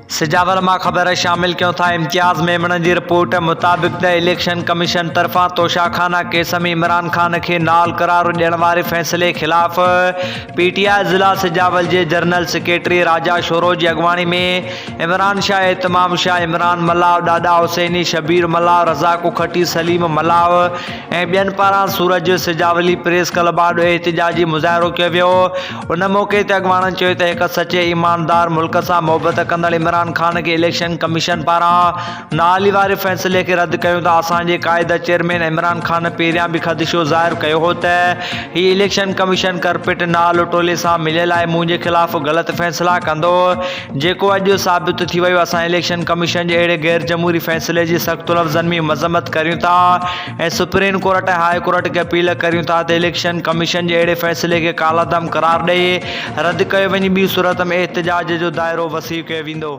सिजावल मां ख़बर शामिल क्यों था। इम्तियाज़ मेमन की रिपोर्ट मुताबिक त इलेक्शन कमीशन तरफा तोशाखाना केस में इमरान खान के नाल करार ॾियण वारे फैसले खिलाफ पीटीआई ज़िला सिजावल के जनरल सेक्रेटरी राजा शोरो की अगवानी में इमरान शाह, एतमाम शाह, इमरान मल्लाह, डाडा हुसैनी, शबीर मल्लाह, रज़ा कुखटी, सलीम मल्लाह ऐं ॿियनि पारां सूरज सिजावली प्रेस क्लब आॾो एहतिजाजी मुज़ाहिरो कयो वियो। उन मौक़े ते अॻवाननि चयो त हिकु सचे ईमानदार मुल्क सां मोहबत कंदड़ इमरान खान के इलेक्शन कमीशन पारां नाली वारे फैसले के रद्द कयूं था। असांजे क़ाइद चेयरमैन इमरान खान पहिरियां भी ख़दशो ज़ाहिर कयो हो त ही इलेक्शन कमीशन करपिट नाल टोले सां मिलियल आहे, मुंहिंजे ख़िलाफ़ ग़लत फैसला कंदो, जेको अॼु साबित थी वियो। असां इलेक्शन कमीशन जे अहिड़े गैर जमहूरी फैसले जी सख़्त लफ़्ज़नि में मज़म्मत करियूं था ऐं सुप्रीम कोर्ट ऐं हाई कोर्ट खे अपील करियूं था त इलेक्शन कमीशन जे अहिड़े फैसले खे कालादम करार ॾेई रद्द कयो वञे। ॿी सूरत में एहतिजाज जो दाइरो वसी कयो वेंदो।